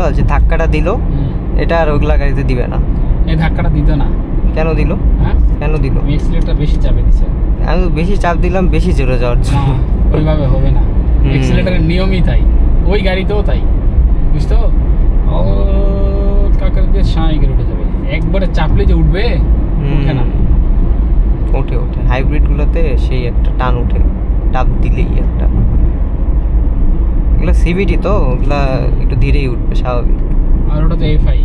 দেখলো যে ধাক্কাটা দিল, এটা আর ওগুলা গাড়িতে দিবে না। এই ধাক্কাটা দিত না কেন দিল? হ্যাঁ কেন দিল? এক্সিলেটর বেশি চাপে দিছে। আমি বেশি চাপ দিলাম বেশি জোরে যাওয়ার না জন্য। ওইভাবে হবে না, এক্সিলেটরের নিয়মই তাই, ওই গাড়িতেও তাই, বুঝতো? ও কাকার দিয়ে সাঁই করে উঠে যাবে, একবারে চাপলে যে উঠবে, উঠে না। ওঠে ওঠে, হাইব্রিডগুলোতে সেই একটা টান উঠে, টাপ দিলেই একটা। এগুলো সিভিটি তো, ওগুলা একটু ধীরেই উঠবে স্বাভাবিক। আর ওটা তো এফআই।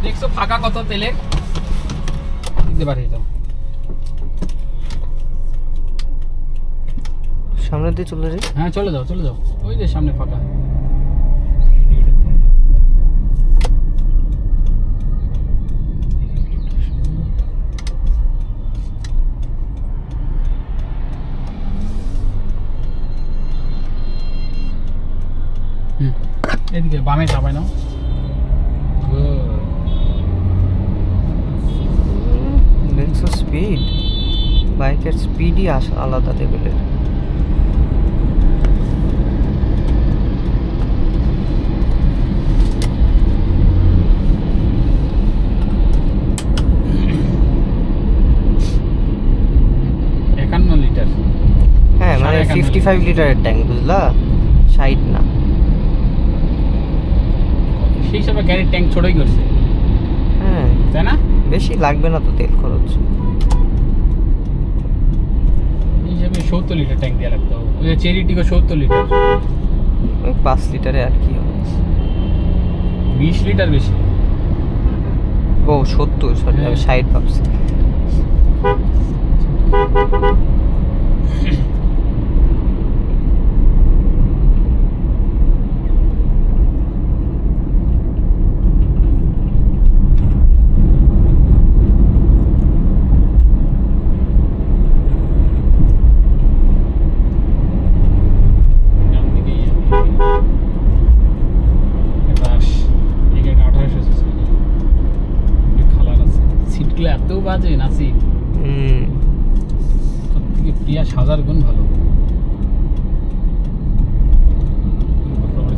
দেখছো ফাঁকা কত তেলে দিতে পারি। যাও সামনে দিয়ে চলে যাই। হ্যাঁ চলে যাও চলে যাও, ওই যে সামনে ফাঁকা। এদিকে বামে চাপাই নাও। দেখছো স্পিড, বাইকের স্পিডই আলাদা লেভেলের। লিটার, হ্যাঁ মানে 55 লিটারের ট্যাঙ্ক, বুঝলা? 60 না। সেই হিসাবে গাড়ির ট্যাঙ্ক ছোটই করছে, হ্যাঁ তাই না? বেশি লাগবে না তো তেল খরচ। এই হিসাবে 70 লিটার ট্যাঙ্ক দেওয়া লাগতো। ওই যে চেরিটিকে 70 লিটার, ওই 5 লিটারে আর কি হবে। 20 লিটার বেশি। ও 70, সরি আমি 60 ভাবছি। এত বাজে নাসিব, সব থেকে পিয়াস 1000 গুণ ভালো।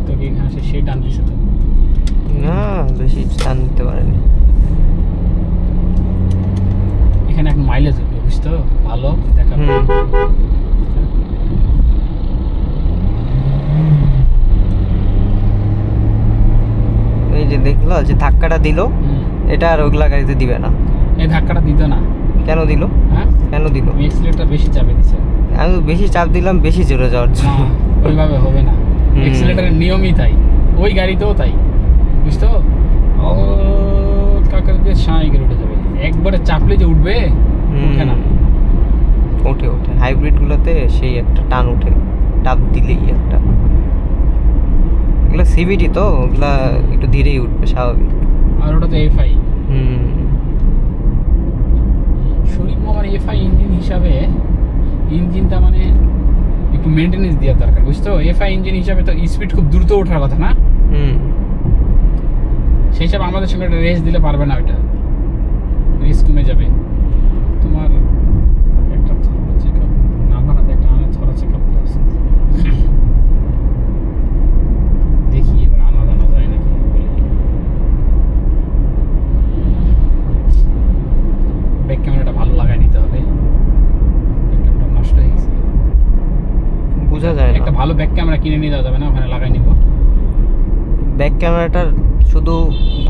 তোকে এখানে সে টান দিছে তো না, বেশি টান দিতে পারেনি। এখানে এখন মাইলেজ উঠবে, বুঝতো? ভালো দেখা। এই যে দেখলো যে ধাক্কাটা দিল, এটা আর ওগুলা গাড়িতে দিবে না। এই ধাক্কাটা দিত না। কেন দিল? হ্যাঁ কেন দিল? এক্সিলেটর বেশি চাপে দিছে। আমি বেশি চাপ দিলাম বেশি জোরে যাওয়ার না জন্য। ওইভাবে হবে না, এক্সিলেটরের নিয়মই তাই, ওই গাড়িতেও তাই, বুঝতো? ও কাকার দিয়ে সাঁই করে উঠে যাবে, একবারে চাপলে যে উঠবে, উঠে না। ওঠে ওঠে, হাইব্রিডগুলোতে সেই একটা টান উঠে, টাপ দিলেই একটা। এগুলো সিভিটি তো, ওগুলা একটু ধীরেই উঠবে স্বাভাবিক। আর ওটা তো এফআই। শরীফ মামার এফআই ইঞ্জিন হিসাবে, ইঞ্জিনটা মানে একটু মেনটেনেন্স দেওয়ার দরকার, বুঝছো? এফআই ইঞ্জিন হিসাবে তো স্পিড খুব দ্রুত ওঠার কথা না, হুম। সেই হিসাবে আমাদের সঙ্গে একটা রেস দিলে পারবে না, ওইটা রেস কমে যাবে। তোমার একটা চেকআপ না বানাতে একটা আমার থরা চেকআপ দিয়ে আছে, দেখি এবার আনা জানা যায় নাকি বলে। ব্যাক ক্যামেরাটা ভালো লাগাই নিতে হবে, ব্যাক ক্যামেরাটা নষ্ট হয়ে গেছে। বোঝা যায় না। একটা ভালো ব্যাক ক্যামেরা কিনে নিয়ে যাওয়া যাবে না, ওখানে লাগাই নিব। ব্যাক ক্যামেরাটার শুধু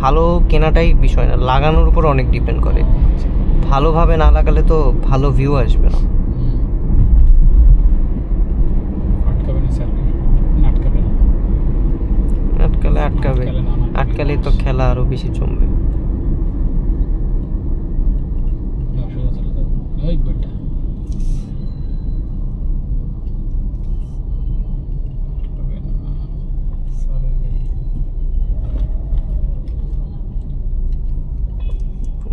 ভালো কেনাটাই বিষয় না, লাগানোর উপর অনেক ডিপেন্ড করে। ভালোভাবে না লাগালে তো ভালো ভিউ আসবে না। আটকাবে না স্যার, আটকাবে না, আটকালে আটকাবে, আটকালে না, না, আটকালেই তো খেলা আরো বেশি জমবে। সোজা চলে যাও, ওই বেটা। আটকাবে না, স্যার ওই গাড়ি।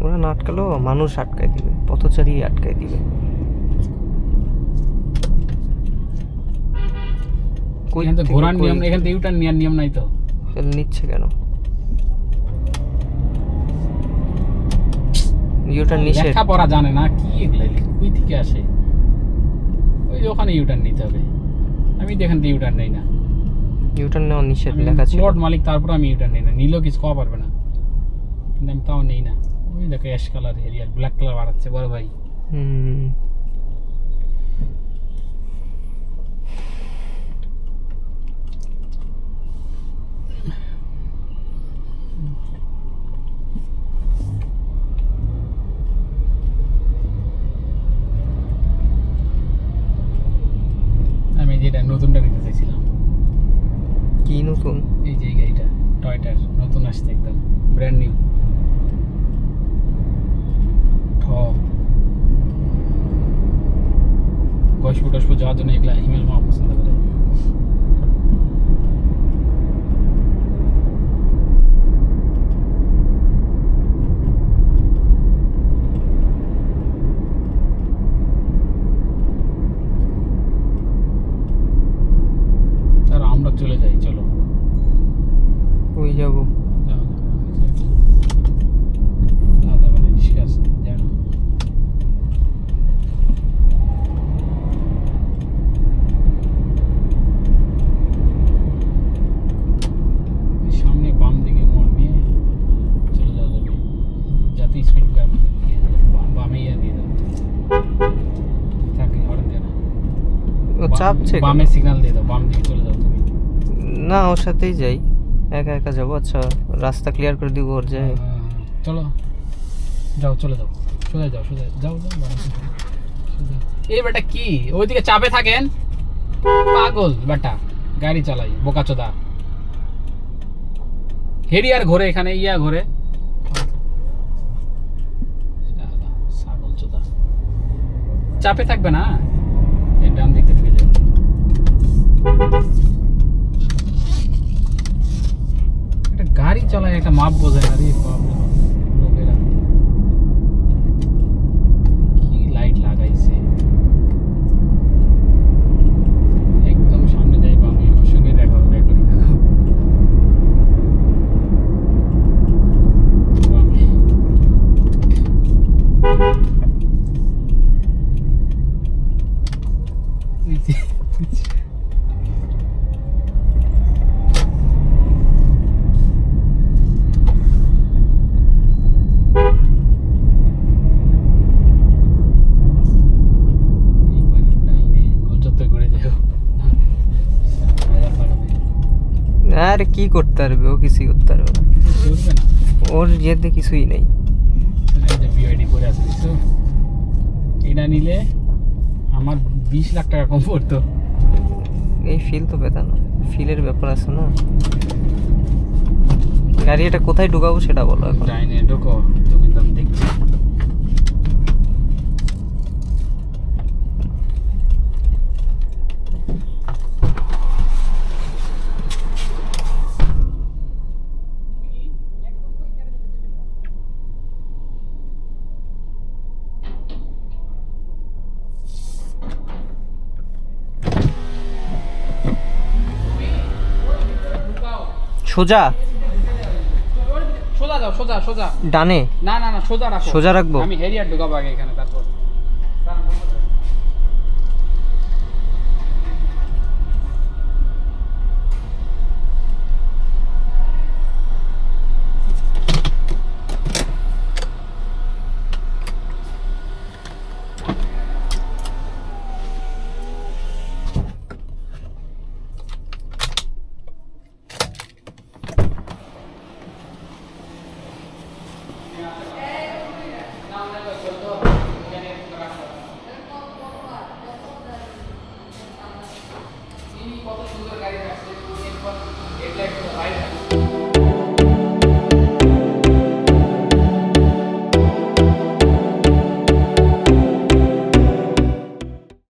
ওরা না আটকালেও মানুষ আটকায় দিবে, পথচারী আটকায় দিবে। কই এখান থেকে থেকে ঘোরার কই নিয়ম, এখান থেকে ইউটার্ন নেওয়ার নিয়ম নাই তো। তাহলে নিচ্ছে কেন? ইউটার নিষেধ। লেখা পড়া জানে না কি এগুলা, কই থেকে আসে? ওই ওখানে ইউটার্ন নিতে হবে, আমি তো এখান থেকে ইউটার্ন নেই না। ইউটার নেওয়া নিষেধ আমি লেখা ছিল। প্লট মালিক, তারপর আমি ইউটার্ন নেই না, নিলেও কিছু কওয়া পারবে না, কিন্তু আমি তাও নেই না। ওই দেখো ash colour Harrier, black colour বাড়াচ্ছে বড় ভাই। হুম। আমি যেটা নতুনটা নিতে চাইছিলাম, কি নতুন? এই যে এই গাড়িটা টয়টার নতুন আসছে, একদম ব্র্যান্ড নিউ। গসপু টসপু যাওয়ার জন্য এগুলা হিমেল মামা পছন্দ করে। তার আমরা চলে যাই, চলো। ওই যাবো। রিস্কা আছে, জানো? সামনে বাম দিকে মোড় নিয়ে চলে যাওয়া যাবে, যাতে স্পিড বামে ইয়ে দিয়ে দেবো, থাকে হরেন দিয়ে না। ও চাপছে কেন? বামে সিগন্যাল দিয়ে দাও, বাম দিকে চলে যাও তুমি। না, ওর সাথেই যাই, একা একা যাবো। আচ্ছা, রাস্তা ক্লিয়ার করে দিব ওর যায়। চলো যাও, চলে যাও, সোজা যাও, সোজা যাও, যাও বাম দিকে, সোজা। এই বেটা কি ওইদিকে চাপে থাকেন, পাগল বেটা, গাড়ি চালাই বোকাচোদা। হেরিয়ার ঘোরে, এখানে ইয়া ঘোরে, ছাগল চোদা। চাপে থাকবে না, এই ডান দিকে ঢুকে যাবে। একটা গাড়ি চালায় একটা মাপ বোঝে না রে বাপ রে বাপ, লোকেরা কি লাইট লাগাইছে। একদম সামনে যাই বামে, আমার সঙ্গে দেখা হবে, এখনই দেখো বামে। আরে কি করতে পারবে ও? কিছুই করতে পারবে না, চলবে না। ওর ইয়েতে কিছুই নেই। এই যে বিআইডি করে আছে দেখছো, এটা নিলে আমার 20 লাখ টাকা কম পড়তো। এই ফিল তো পেতাম না, ফিলের ব্যাপার আছে না। গাড়ি এটা কোথায় ঢুকাবো সেটা বলো এখন। ডাইনে ঢোকো, তুমি তো আমি দেখছি। সোজা সোজা যাও, সোজা সোজা। ডানে না না না, সোজা রাখো। সোজা রাখবো? আমি হেরিয়ার ঢুকাবো আগে এখানে, তারপর